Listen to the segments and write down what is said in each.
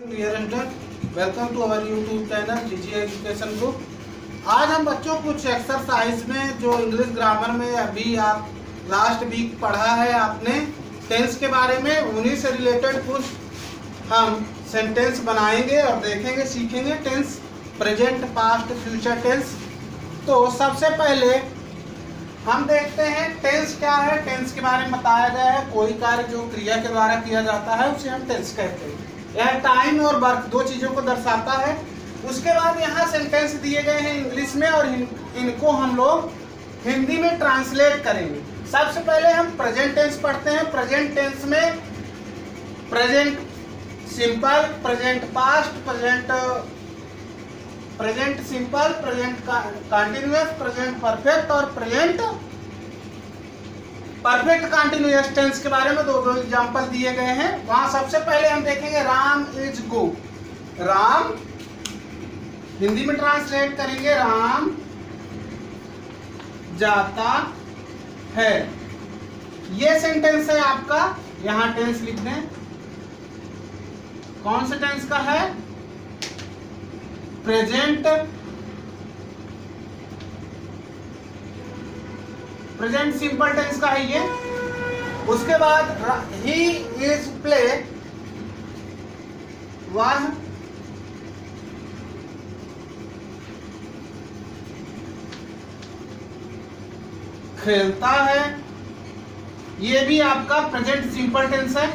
Dear student, welcome to our YouTube channel GG education group. आज हम बच्चों कुछ एक्सरसाइज में जो इंग्लिश ग्रामर में अभी आप लास्ट वीक पढ़ा है आपने टेंस के बारे में, उन्हीं से रिलेटेड कुछ हम सेंटेंस बनाएंगे और देखेंगे, सीखेंगे tense, present, past, future tense. तो सबसे पहले हम देखते हैं टेंस क्या है। टेंस के बारे में बताया गया है, कोई कार्य जो क्रिया के द्वारा किया जाता है उसे हम टेंस कहते हैं। यह टाइम और वर्क दो चीजों को दर्शाता है। उसके बाद यहाँ सेंटेंस दिए गए हैं इंग्लिश में और इनको हम लोग हिंदी में ट्रांसलेट करेंगे। सबसे पहले हम प्रेजेंट टेंस पढ़ते हैं। प्रेजेंट टेंस में present simple, present past, present simple, present continuous, present perfect और प्रेजेंट परफेक्ट कंटिन्यूअस टेंस के बारे में दो एग्जांपल दिए गए हैं। वहां सबसे पहले हम देखेंगे राम इज गो। राम हिंदी में ट्रांसलेट करेंगे राम जाता है। ये सेंटेंस है आपका, यहां टेंस लिख दें। कौन से टेंस का है? प्रेजेंट प्रेजेंट सिंपल टेंस का है ये। उसके बाद ही इज प्ले, वह खेलता है, ये भी आपका प्रेजेंट सिंपल टेंस है।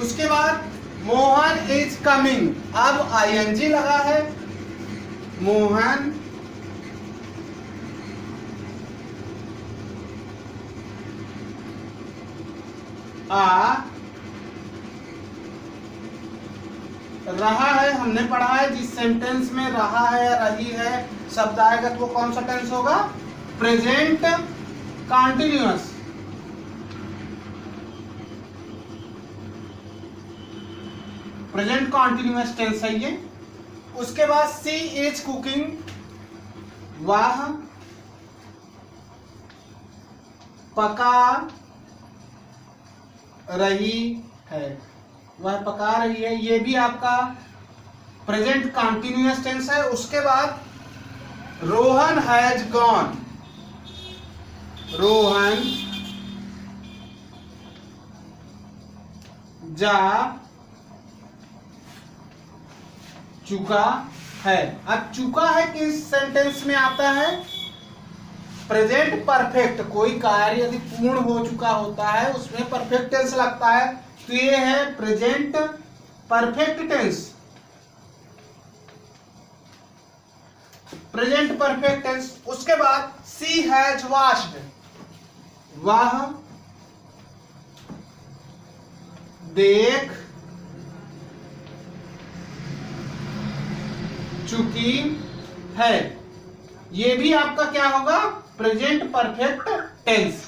उसके बाद मोहन इज कमिंग, अब आईएनजी लगा है। मोहन आ रहा है, हमने पढ़ा है जिस सेंटेंस में रहा है या रही है शब्द आएगा तो वो कौन सा टेंस होगा? Present continuous. Present continuous tense है ये। उसके बाद सी इज कुकिंग, वह पका रही है, वह पका रही है, ये भी आपका प्रेजेंट कंटिन्यूअस टेंस है। उसके बाद रोहन हैज गॉन, रोहन जा चुका है। अब चुका है किस सेंटेंस में आता है? Present perfect. कोई कार्य यदि पूर्ण हो चुका होता है उसमें परफेक्ट टेंस लगता है, तो ये है present perfect tense. Present perfect tense. उसके बाद सी हैज वॉश्ड, वह देख चुकी है, ये भी आपका क्या होगा? Present perfect tense.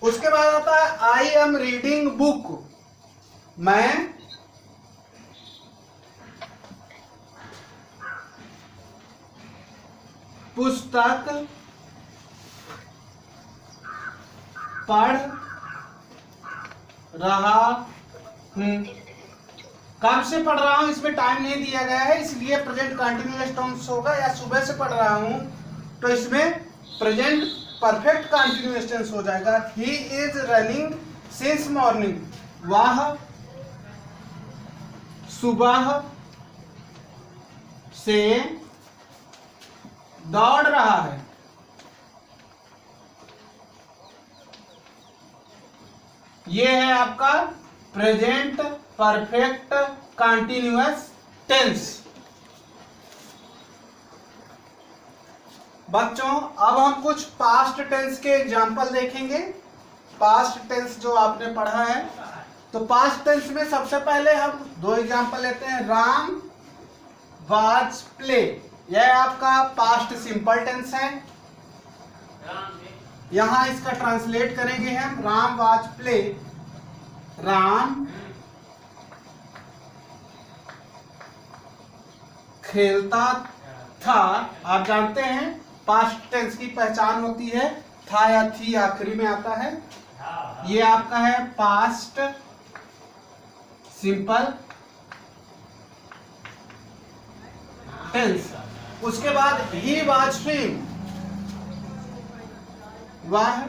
उसके बाद आता है आई एम रीडिंग बुक, मैं पुस्तक पढ़ रहा हूं। कब से पढ़ रहा हूं इसमें टाइम नहीं दिया गया है, इसलिए प्रेजेंट कंटिन्यूअस टेंस होगा। या सुबह से पढ़ रहा हूं तो इसमें प्रेजेंट परफेक्ट कंटिन्यूअस टेंस हो जाएगा। He is running since morning, वह सुबह से दौड़ रहा है। ये है आपका प्रेजेंट परफेक्ट कंटिन्यूअस टेंस। बच्चों अब हम कुछ पास्ट टेंस के एग्जाम्पल देखेंगे। पास्ट टेंस जो आपने पढ़ा है, तो पास्ट टेंस में सबसे पहले हम दो एग्जाम्पल लेते हैं। राम वाज प्ले, यह आपका पास्ट सिंपल टेंस है। यहां इसका ट्रांसलेट करेंगे हम, राम वाज प्ले, राम खेलता था। आप जानते हैं पास्ट टेंस की पहचान होती है था या थी आखिरी में आता है। ये आपका है पास्ट सिंपल टेंस। उसके बाद ही वाज स्विम, वह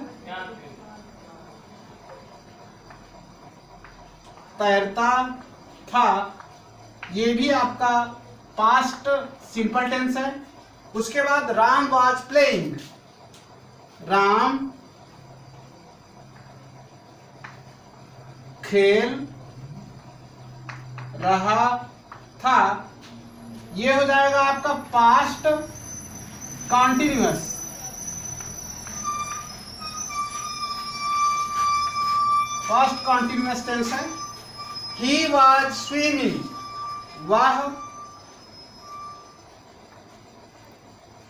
तैरता था, ये भी आपका पास्ट सिंपल टेंस है। उसके बाद राम वाज प्लेइंग, राम खेल रहा था, ये हो जाएगा आपका past continuous. Past continuous tense है। ही वाज स्विमिंग, वह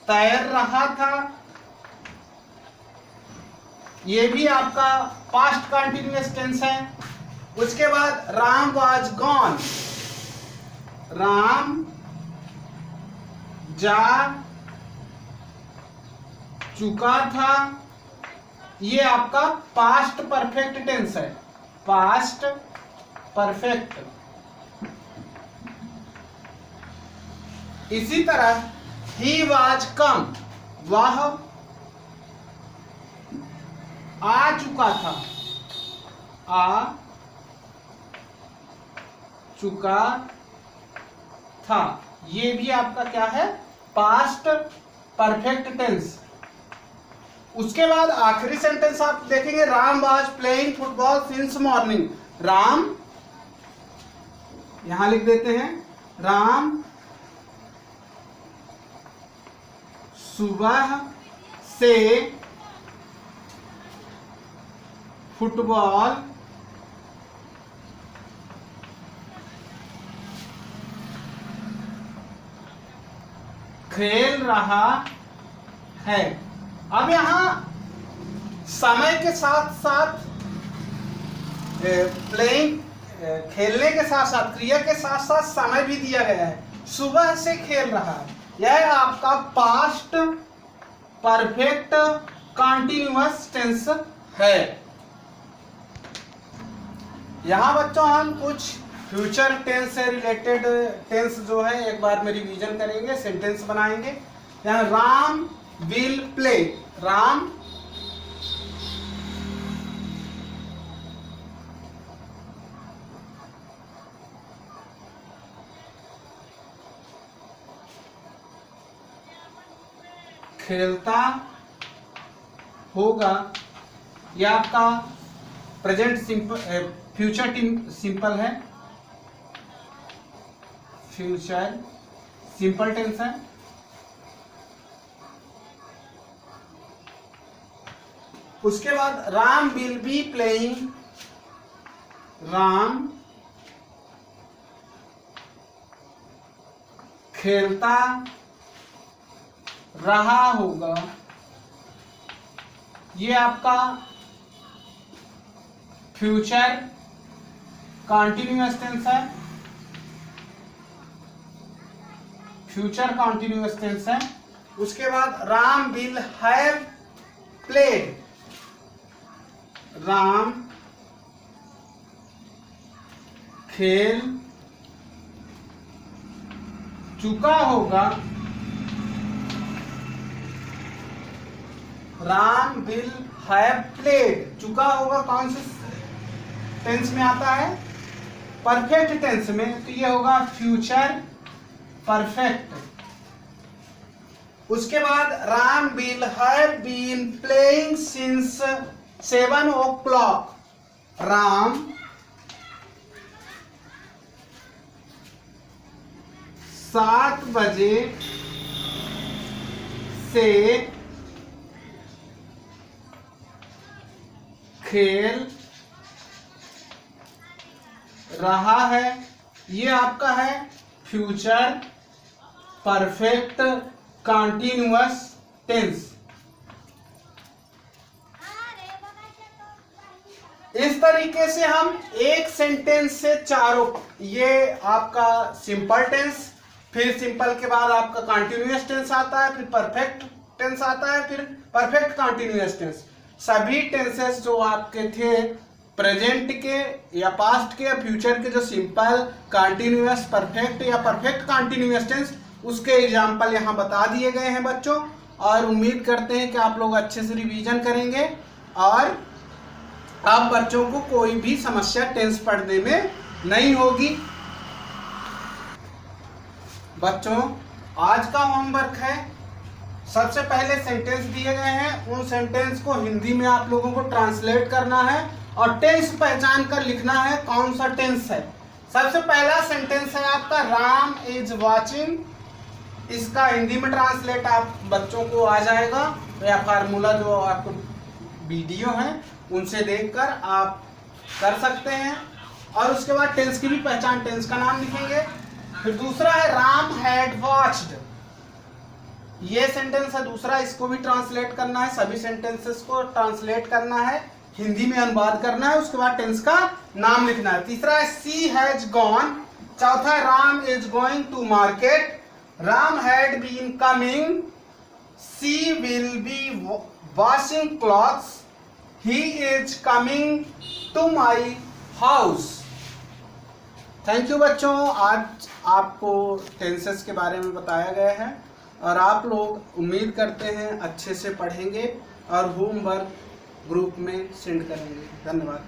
तैर रहा था, ये भी आपका पास्ट कॉन्टिन्यूअस टेंस है। उसके बाद राम वाज गॉन, राम जा चुका था, ये आपका पास्ट परफेक्ट टेंस है। Past perfect. इसी तरह ही वाज कम, वह आ चुका था, आ चुका था, ये भी आपका क्या है, पास्ट परफेक्ट टेंस। उसके बाद आखिरी सेंटेंस आप देखेंगे, Ram was playing football since morning. Ram, यहां लिख देते हैं, राम सुबह से फुटबॉल खेल रहा है। अब यहां समय के साथ साथ प्लेइंग, खेलने के साथ साथ, क्रिया के साथ साथ समय भी दिया गया है। सुबह से खेल रहा है, यह आपका पास्ट परफेक्ट कॉन्टिन्यूअस टेंस है। यहां बच्चों हम कुछ फ्यूचर टेंस से रिलेटेड टेंस जो है एक बार में रिवीजन करेंगे, सेंटेंस बनाएंगे। यहाँ राम विल प्ले, राम खेलता होगा, यह आपका प्रेजेंट सिंपल, फ्यूचर सिंपल है, फ्यूचर सिंपल टेंस है। उसके बाद Ram will be playing, Ram खेलता रहा होगा, ये आपका फ्यूचर कॉन्टिन्यूअस टेंस है, फ्यूचर कॉन्टिन्यूअस टेंस है। उसके बाद Ram will have played, Ram खेल चुका होगा, राम विल हैव प्लेड। चुका होगा कौन से टेंस में आता है, परफेक्ट टेंस में, तो ये होगा फ्यूचर परफेक्ट। उसके बाद Ram will have been playing since 7 o'clock, Ram 7 बजे से खेल रहा है, ये आपका है फ्यूचर परफेक्ट कॉन्टिन्यूअस टेंस। इस तरीके से हम एक सेंटेंस से चारों, ये आपका सिंपल टेंस, फिर सिंपल के बाद आपका कॉन्टिन्यूअस टेंस आता है, फिर परफेक्ट टेंस आता है, फिर परफेक्ट कॉन्टिन्यूअस टेंस। सभी टेंसेस जो आपके थे प्रेजेंट के या पास्ट के या फ्यूचर के, जो सिंपल, कॉन्टिन्यूअस, परफेक्ट या परफेक्ट कॉन्टिन्यूअस टेंस, उसके एग्जाम्पल यहाँ बता दिए गए हैं बच्चों, और उम्मीद करते हैं कि आप लोग अच्छे से रिवीजन करेंगे और आप बच्चों को कोई भी समस्या टेंस पढ़ने में नहीं होगी। बच्चों आज का होमवर्क है, सबसे पहले सेंटेंस दिए गए हैं, उन सेंटेंस को हिंदी में आप लोगों को ट्रांसलेट करना है और टेंस पहचान कर लिखना है कौन सा टेंस है। सबसे पहला सेंटेंस है आपका राम इज वॉचिंग, इसका हिंदी में ट्रांसलेट आप बच्चों को आ जाएगा, या फार्मूला जो आपको वीडियो है उनसे देखकर आप कर सकते हैं। और उसके बाद टेंस की भी पहचान, टेंस का नाम लिखेंगे। फिर दूसरा है राम हैड वॉच्ड, ये सेंटेंस है दूसरा, इसको भी ट्रांसलेट करना है, सभी सेंटेंसेस को ट्रांसलेट करना है, हिंदी में अनुवाद करना है, उसके बाद टेंस का नाम लिखना है। तीसरा है सी हैज गॉन, चौथा है Ram is going to market, Ram had been coming, she will be washing clothes, he is coming to my house. Thank you बच्चों, आज आपको टेंसेस के बारे में बताया गया है और आप लोग उम्मीद करते हैं अच्छे से पढ़ेंगे और होमवर्क ग्रुप में सेंड करेंगे। धन्यवाद।